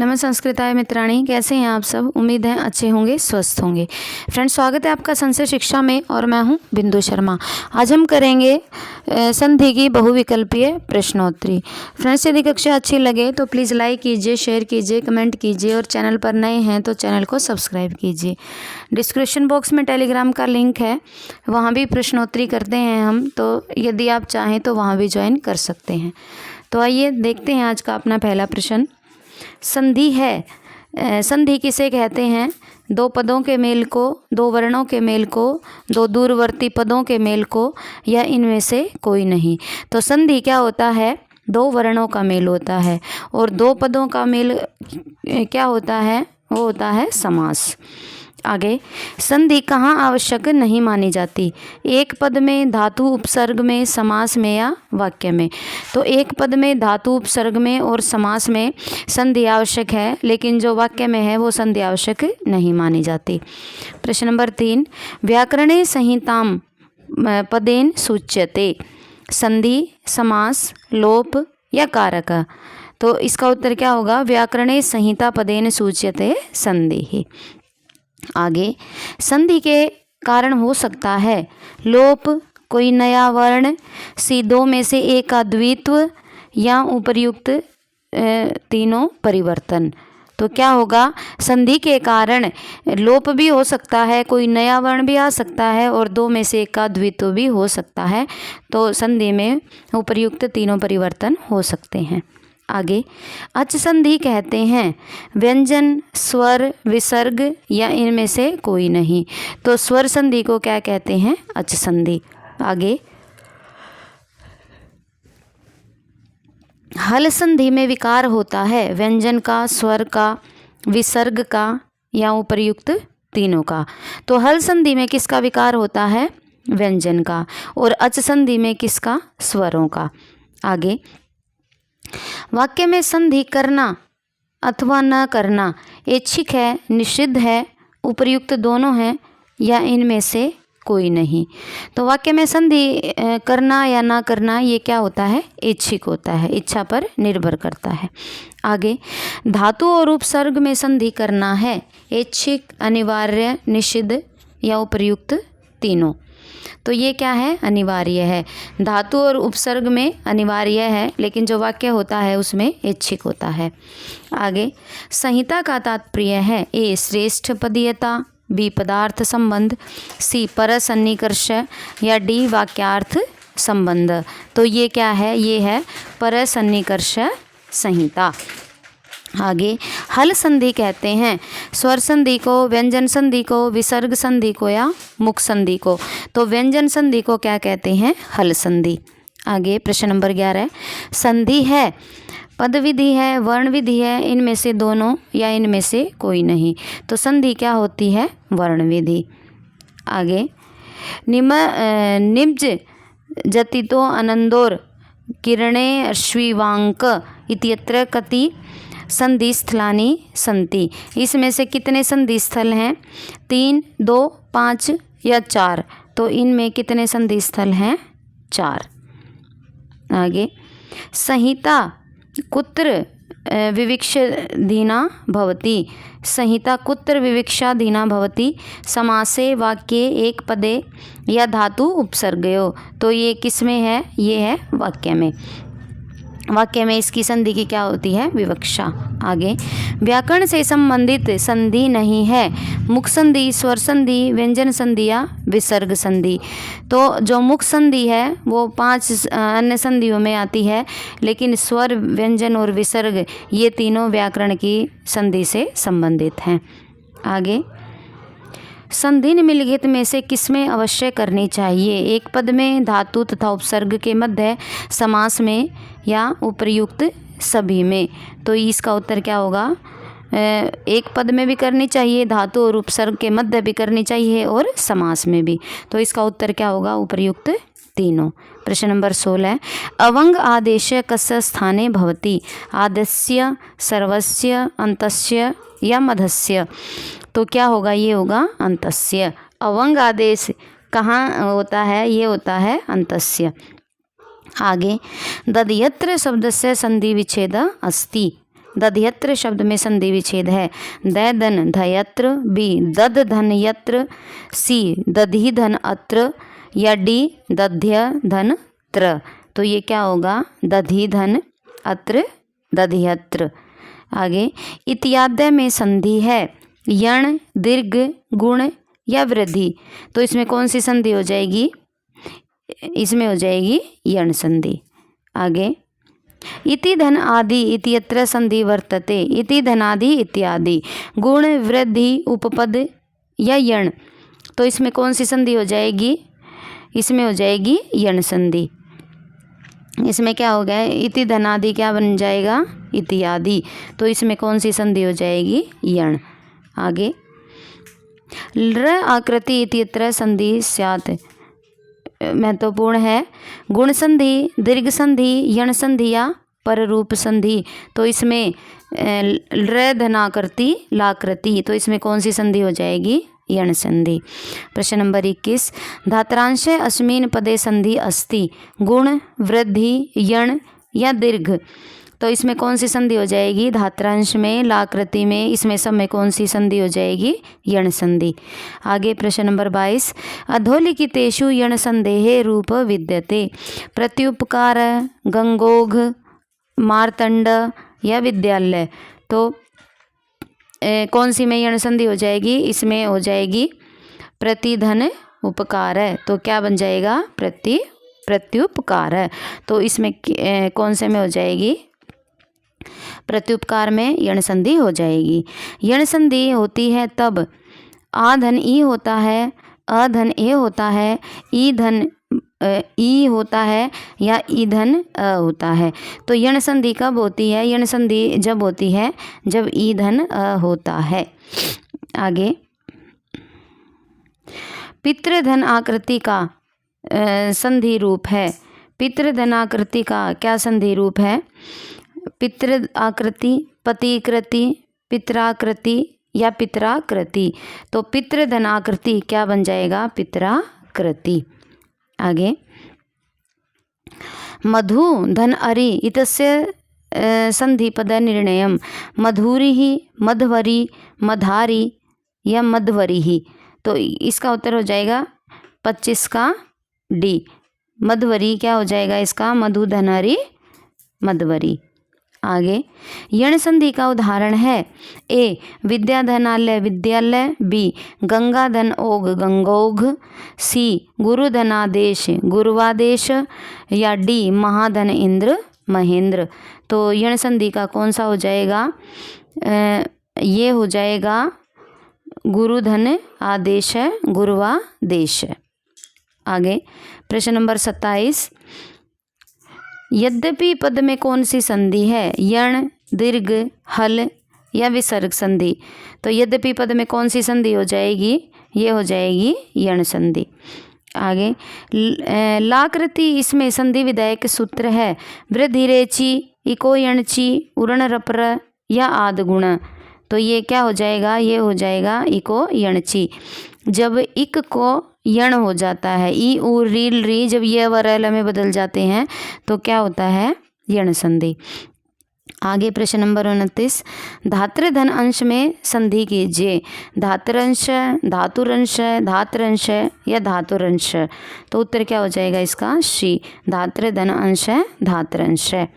नमः संस्कृताय मित्राणी, कैसे हैं आप सब। उम्मीद है अच्छे होंगे, स्वस्थ होंगे। फ्रेंड्स, स्वागत है आपका संशय शिक्षा में और मैं हूं बिंदु शर्मा। आज हम करेंगे संधि की बहुविकल्पीय प्रश्नोत्तरी। फ्रेंड्स, यदि कक्षा अच्छी लगे तो प्लीज़ लाइक कीजिए, शेयर कीजिए, कमेंट कीजिए और चैनल पर नए हैं तो चैनल को सब्सक्राइब कीजिए। डिस्क्रिप्शन बॉक्स में टेलीग्राम का लिंक है, वहाँ भी प्रश्नोत्तरी करते हैं हम, तो यदि आप चाहें तो वहाँ भी ज्वाइन कर सकते हैं। तो आइए देखते हैं आज का अपना पहला प्रश्न। संधि है, संधि किसे कहते हैं? दो पदों के मेल को, दो वर्णों के मेल को, दो दूरवर्ती पदों के मेल को, या इनमें से कोई नहीं। तो संधि क्या होता है? दो वर्णों का मेल होता है। और दो पदों का मेल क्या होता है? वो होता है समास। आगे, संधि कहाँ आवश्यक नहीं मानी जाती? एक पद में, धातु उपसर्ग में, समास में या वाक्य में। तो एक पद में, धातु उपसर्ग में और समास में संधि आवश्यक है, लेकिन जो वाक्य में है वो संधि आवश्यक नहीं मानी जाती। प्रश्न नंबर 3, व्याकरणे संहिताम पदेन सूच्यते। संधि, समास, लोप या कारक। तो इसका उत्तर क्या होगा? व्याकरणे संहिता पदेन सूच्यते संधि ही। आगे, संधि के कारण हो सकता है लोप, कोई नया वर्ण, सी दो में से एक का द्वित्व, या उपर्युक्त तीनों परिवर्तन। तो क्या होगा? संधि के कारण लोप भी हो सकता है, कोई नया वर्ण भी आ सकता है और दो में से एक का द्वित्व भी हो सकता है। तो संधि में उपर्युक्त तीनों परिवर्तन हो सकते हैं। आगे, अच संधि कहते हैं व्यंजन, स्वर, विसर्ग या इनमें से कोई नहीं। तो स्वर संधि को क्या कहते हैं? अच संधि। आगे, हल संधि में विकार होता है व्यंजन का, स्वर का, विसर्ग का या उपर्युक्त तीनों का। तो हल संधि में किसका विकार होता है? व्यंजन का। और अच संधि में किसका? स्वरों का। आगे, वाक्य में संधि करना अथवा न करना ऐच्छिक है, निषिद्ध है, उपर्युक्त दोनों हैं या इनमें से कोई नहीं। तो वाक्य में संधि करना या ना करना ये क्या होता है? ऐच्छिक होता है, इच्छा पर निर्भर करता है। आगे, धातु और उपसर्ग में संधि करना है ऐच्छिक, अनिवार्य, निषिद्ध या उपर्युक्त तीनों। तो ये क्या है? अनिवार्य है। धातु और उपसर्ग में अनिवार्य है, लेकिन जो वाक्य होता है उसमें ऐच्छिक होता है। आगे, संहिता का तात्पर्य है ए श्रेष्ठ पदीयता, बी पदार्थ संबंध, सी परसन्निकर्ष या डी वाक्यार्थ संबंध। तो ये क्या है? ये है परसन्निकर्ष संहिता। आगे, हल संधि कहते हैं स्वर संधि को, व्यंजन संधि को, विसर्ग संधि को या मुख संधि को। तो व्यंजन संधि को क्या कहते हैं? हल संधि। आगे, प्रश्न नंबर 11, संधि है, पद विधि है, वर्ण विधि है, इनमें से दोनों या इनमें से कोई नहीं। तो संधि क्या होती है? वर्ण विधि। आगे, निब्ज जतितो अनंदोर किरणे अश्विवांक इत्यत्र कति संधि स्थलानि सन्ति। इसमें से कितने संधि स्थल हैं? 3, 2, 5 या 4। तो इनमें कितने संधि स्थल हैं? 4। आगे, संहिता कुत्र विविक्षाधीना भवति। संहिता कुत्र विविक्षाधीना भवति? समासे, वाक्ये, एक पदे या धातु उपसर्गयो। तो ये किस में है? ये है वाक्य में। वाक्य में इसकी संधि की क्या होती है? विवक्षा। आगे, व्याकरण से संबंधित संधि नहीं है मुख संधि, स्वर संधि, व्यंजन संधि या विसर्ग संधि। तो जो मुख संधि है वो 5 अन्य संधियों में आती है, लेकिन स्वर, व्यंजन और विसर्ग ये तीनों व्याकरण की संधि से संबंधित हैं। आगे, संधि निम्नलिखित में से किसमें अवश्य करनी चाहिए? एक पद में, धातु तथा उपसर्ग के मध्य, समास में या उपर्युक्त सभी में। तो इसका उत्तर क्या होगा? एक पद में भी करनी चाहिए, धातु और उपसर्ग के मध्य भी करनी चाहिए और समास में भी। तो इसका उत्तर क्या होगा? उपर्युक्त तीनों। प्रश्न नंबर 16, अवंग आदेश कस्य स्थाने भवति? आद्यस्य, सर्वस्य, अंतस्य या मध्यस्य। तो क्या होगा? ये होगा अंतस्य। अवंग आदेश कहाँ होता है? ये होता है अंतस्य। आगे, ददयत्र शब्दस्य संधि विच्छेद अस्ति। दध्यत्र शब्द में संधि विच्छेद है। दै धन धयत्र, बी दध धन यत्र, सी दधी धन अत्र, या डी दध्य धन त्र। तो ये क्या होगा? दधी धन अत्र दध्यत्र। आगे इत्यादि में संधि है यण, दीर्घ, गुण या वृद्धि। तो इसमें कौन सी संधि हो जाएगी? इसमें हो जाएगी यण संधि। आगे इति धन आदि इत्यत्र संधि वर्तते। इति धनादि इत्यादि, गुण, वृद्धि, उपपद या यण। तो इसमें कौन सी संधि हो जाएगी? इसमें हो जाएगी यण संधि। इसमें क्या हो गया? इति धनादि क्या बन जाएगा? इत्यादि। तो इसमें कौन सी संधि हो जाएगी? यण। आगे लृ आकृति इत्यत्र संधि स्यात्। महत्वपूर्ण है। गुण संधि, दीर्घ संधि, यण संधि या पररूप संधि। तो इसमें लृ धनाकृति लाकृति। तो इसमें कौन सी संधि हो जाएगी? यण संधि। प्रश्न नंबर 21, धात्रांशे अस्मिन् पदे संधि अस्ति। गुण, वृद्धि, यण या दीर्घ। तो इसमें कौन सी संधि हो जाएगी? धात्रांश में, लाकृति में, इसमें सब में कौन सी संधि हो जाएगी? यण संधि। आगे प्रश्न नंबर 22, अधोलिखितेषु यण संधेः रूप विद्यते। प्रत्युपकार, गंगोघ, मार्तंड या विद्यालय। तो कौन सी में यण संधि हो जाएगी? इसमें हो जाएगी प्रतिधन उपकार है। तो क्या बन जाएगा? प्रत्युपकार है। तो इसमें कौन से में हो जाएगी? प्रत्युपकार में यण संधि हो जाएगी। यण संधि होती है तब आ धन ई होता है, अ धन ए होता है, ई धन ई होता है या ई धन अ होता है। तो यण संधि कब होती है? यण संधि जब होती है जब ई धन अ होता है। आगे पितृधन आकृति का संधि रूप है। पितृधन आकृति का क्या संधि रूप है? पितृ आकृति, पतिकृति, पित्राकृति या पित्राकृति। तो पितृधन आकृति क्या बन जाएगा? पित्राकृति। आगे मधु धन अरि इतस्य संधि पद निर्णयम। मधुरी ही, मधवरी, मधारी या मधवरी ही। तो इसका उत्तर हो जाएगा 25 का डी। मधवरी क्या हो जाएगा इसका? मधु धनरी मधवरी। आगे यण संधि का उदाहरण है। ए विद्याधनालय विद्यालय, बी गंगाधन ओघ गंगोघ, सी गुरुधनादेश गुरुवादेश या डी महाधन इंद्र महेंद्र। तो यण संधि का कौन सा हो जाएगा? ये हो जाएगा गुरुधन आदेश है, गुरुवादेश है। आगे प्रश्न नंबर 27, यद्यपि पद में कौन सी संधि है? यण, दीर्घ, हल या विसर्ग संधि। तो यद्यपि पद में कौन सी संधि हो जाएगी? ये हो जाएगी यण संधि। आगे लाकृति, इसमें संधि विधायक सूत्र है। वृद्धि रेची, इको यणची, उरण रपर या आद गुण। तो ये क्या हो जाएगा? ये हो जाएगा इको यणची। जब इक को यण हो जाता है, ई उ रील री, जब ये व रल में बदल जाते हैं तो क्या होता है? यण संधि। आगे प्रश्न नंबर 29, धातृधन अंश में संधि कीजिए। धातुरंश, धातुरंश, धातुरंश या धातुरंश। तो उत्तर क्या हो जाएगा इसका? शी। धातृधन अंश है, धातुरंश है।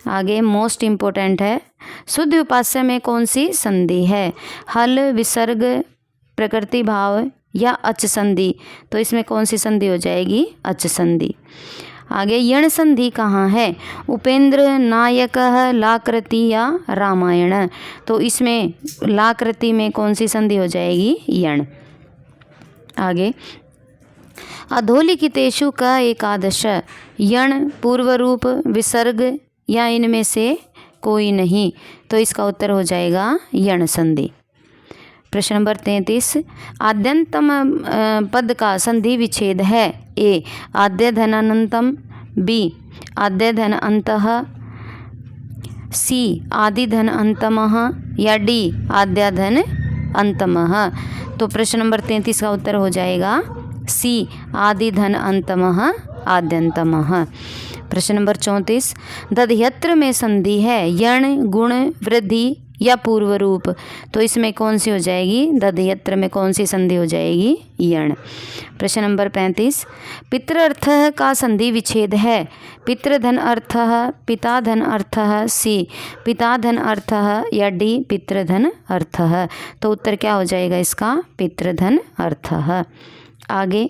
आगे मोस्ट इम्पोर्टेंट है, शुद्ध उपास्य में कौन सी संधि है? हल, विसर्ग, प्रकृति भाव या अच संधि। तो इसमें कौन सी संधि हो जाएगी? अच संधि। आगे यण संधि कहाँ है? उपेंद्र, नायक, लाकृति या रामायण। तो इसमें लाकृति में कौन सी संधि हो जाएगी? यण। आगे अधोलिखितेषु का एकादश यण, पूर्व रूप, विसर्ग या इनमें से कोई नहीं। तो इसका उत्तर हो जाएगा यण संधि। प्रश्न नंबर 33, आद्यंतम पद का संधि विच्छेद है। ए आद्य धनानंतम, बी आद्य धन अंतः, सी आदि धन अंतमः या डी आद्या धन अंतमः। तो प्रश्न नंबर 33 का उत्तर हो जाएगा सी आदि धन अंतमः आद्यंतमः। प्रश्न नंबर 34, दध्यत्र में संधि है यण, गुण, वृद्धि या पूर्व रूप, तो इसमें कौन सी हो जाएगी? दध्यत्र में कौन सी संधि हो जाएगी? यण। प्रश्न नंबर 35, पितृर्थ का संधि विच्छेद है पितृधन अर्थ, पिता धन अर्थ, सी पिता धन अर्थ या डी पितृधन अर्थ। तो उत्तर क्या हो जाएगा इसका? पितृधन अर्थ। आगे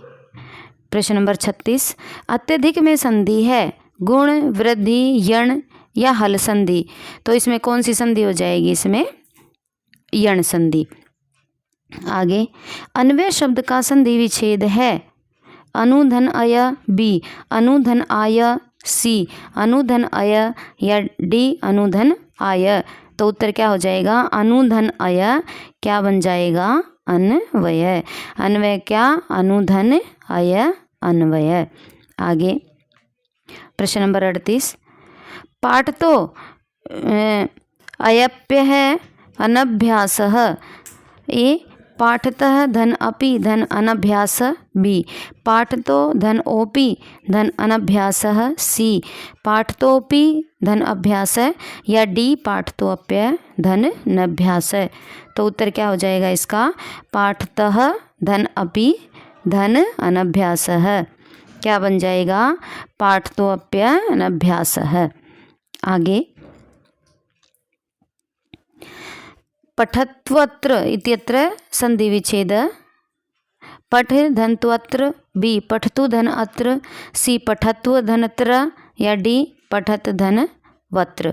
प्रश्न नंबर 36, अत्यधिक में संधि है गुण, वृद्धि, यण या हल संधि, तो इसमें कौन सी संधि हो जाएगी? इसमें यण संधि। आगे अन्वय शब्द का संधि विच्छेद है अनुधन अय, बी अनुधन आय, सी अनुधन अय या डी अनुधन आय। तो उत्तर क्या हो जाएगा? अनुधन अय क्या बन जाएगा? अन्वय। अन्वय क्या? अनुधन अय अन्वय। आगे प्रश्न नंबर 38, पाठ तो अयप्य है अनभ्यास, ए पाठतः धन अपि धन अनभ्यास, बी पाठतो धन ओपि धन अनभ्यास, सी पाठतोपि धन अभ्यास या डी पाठतोप्य धन नभ्यास। तो उत्तर क्या हो जाएगा इसका? पाठतः धन अपि धन अनभ्यास क्या बन जाएगा? पाठतोप्य अनभ्यास। आगे पठत्वत्र इत्यत्र संधि विच्छेद पठ धनत्वत्र, बी पठतु धन अत्र, सी पठत्व धनत्र या डी पठत धन वत्र।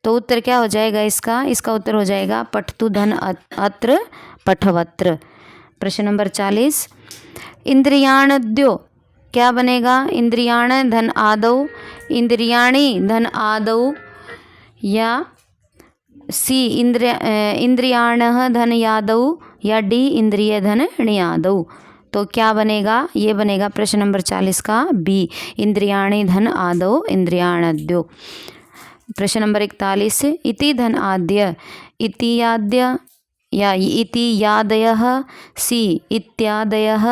तो उत्तर क्या हो जाएगा इसका? इसका उत्तर हो जाएगा पठतु धन अत्र पठवत्र। प्रश्न नंबर 40, इंद्रियाणद्यो क्या बनेगा? इंद्रियाण धन आदौ, इंद्रियाणी धन आदौ या सी इंद्रियाणः धन यादौ या डी इंद्रिय धन णियादौ। तो क्या बनेगा? ये बनेगा प्रश्न नंबर 40 का बी इंद्रियाणी धन आदौ इंद्रियाणद्यो। प्रश्न नंबर 41, इति धन आद्य, इतियाद्य या इति यादयः, सी इत्यादयः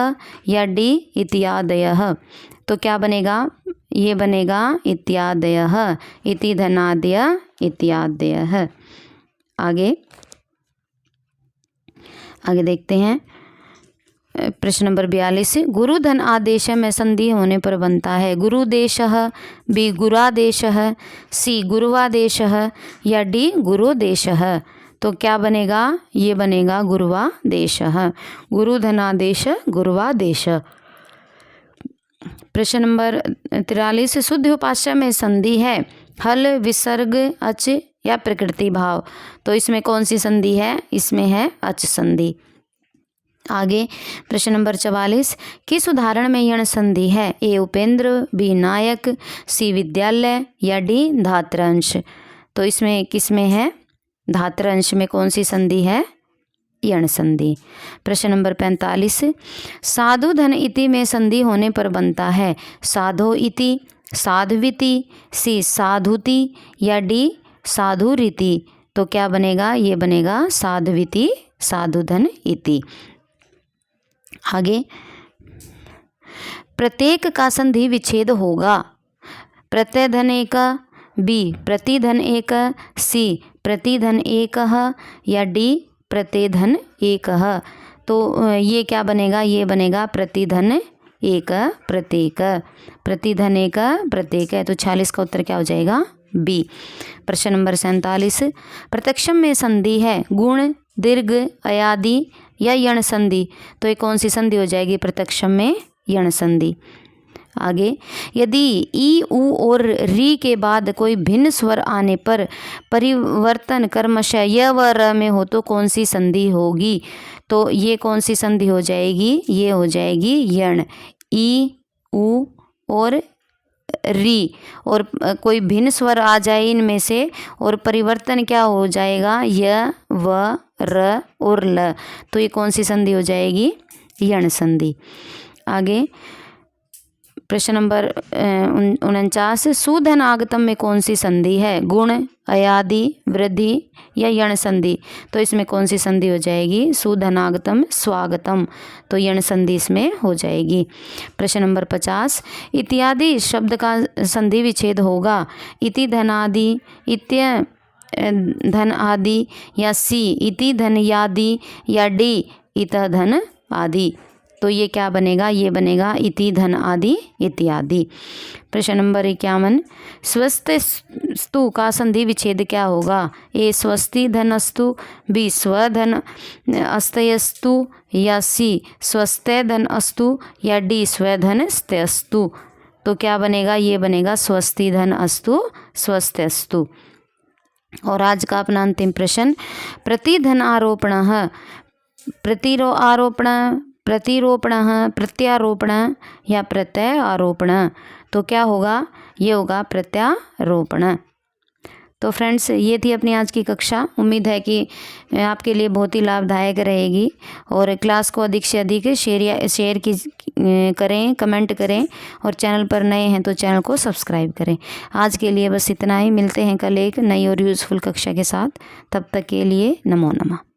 या डी इत्यादयः। तो क्या बनेगा? ये बनेगा इत्यादयः, इति धनाद्य इत्यादयः। आगे देखते हैं प्रश्न नंबर 42, गुरु धन आदेश में संधि होने पर बनता है गुरुदेशः, बी गुरादेशः, सी गुरुवादेशः या डी गुरुदेशः। तो क्या बनेगा? ये बनेगा गुरुवादेशः, गुरु धनादेश गुरुवादेश। प्रश्न नंबर 43, शुद्ध उपास्य में संधि है हल, विसर्ग, अच या प्रकृति भाव, तो इसमें कौन सी संधि है? इसमें है अच संधि। आगे प्रश्न नंबर 44, किस उदाहरण में यण संधि है? ए उपेंद्र, बी नायक, सी विद्यालय या डी धात्रंश। तो इसमें किसमें है? धात्रंश में कौन सी संधि है? यण संधि। प्रश्न नंबर 45, साधु धन इति में संधि होने पर बनता है साधो इति, साध्विति, सी साधुति या डी साधुरीति। तो क्या बनेगा? ये बनेगा साध्विति साधुधन इति। आगे प्रत्येक का संधि विच्छेद होगा प्रत्यय धन एक, बी प्रतिधन एक, सी प्रतिधन एक या डी प्रतिधन एक। तो ये क्या बनेगा? ये बनेगा प्रतिधन एक प्रत्येक, प्रतिधन एक प्रत्येक है। तो 46 का उत्तर क्या हो जाएगा? बी। प्रश्न नंबर 47, प्रत्यक्षम में संधि है गुण, दीर्घ, अयादि या यण संधि, तो ये कौन सी संधि हो जाएगी? प्रत्यक्षम में यण संधि। आगे यदि ई, उ और री के बाद कोई भिन्न स्वर आने पर परिवर्तन क्रमशः य व र में हो तो कौन सी संधि होगी? तो ये कौन सी संधि हो जाएगी? ये हो जाएगी यण। ई, उ और री और कोई भिन्न स्वर आ जाए इनमें से और परिवर्तन क्या हो जाएगा? य, व, र और ल, तो ये कौन सी संधि हो जाएगी? यण संधि। आगे प्रश्न नंबर 49, सुधन आगतम में कौन सी संधि है? गुण, अयादि, वृद्धि या यण संधि? तो इसमें कौन सी संधि हो जाएगी? सुधनागतम स्वागतम, तो यण संधि इसमें हो जाएगी। प्रश्न नंबर 50, इत्यादि शब्द का संधि विच्छेद होगा? इति धनादि, इत्य धन आदि, या सी इति धन यादि, या डी इत धन आदि? तो ये क्या बनेगा? ये बनेगा इति धन आदि इत्यादि। प्रश्न नंबर 51, स्वस्तिस्तु का संधि विच्छेद क्या होगा? ए स्वस्ति धन अस्तु, बी स्वधन अस्तयस्तु, या सी स्वस्ते धन अस्तु, या डी स्वधन स्तयस्तु? तो क्या बनेगा? ये बनेगा स्वस्ति धन अस्तु स्वस्त्यस्तु। और आज का अपना अंतिम प्रश्न, प्रतिधन आरोपण, प्रतिरोपण, प्रत्यारोपण या प्रत्यय आरोपण? तो क्या होगा? ये होगा प्रत्यारोपण। तो फ्रेंड्स, ये थी अपनी आज की कक्षा। उम्मीद है कि आपके लिए बहुत ही लाभदायक रहेगी। और क्लास को अधिक से अधिक शेयर करें, कमेंट करें, और चैनल पर नए हैं तो चैनल को सब्सक्राइब करें। आज के लिए बस इतना ही। मिलते हैं कल एक नई और यूज़फुल कक्षा के साथ। तब तक के लिए नमो नमः।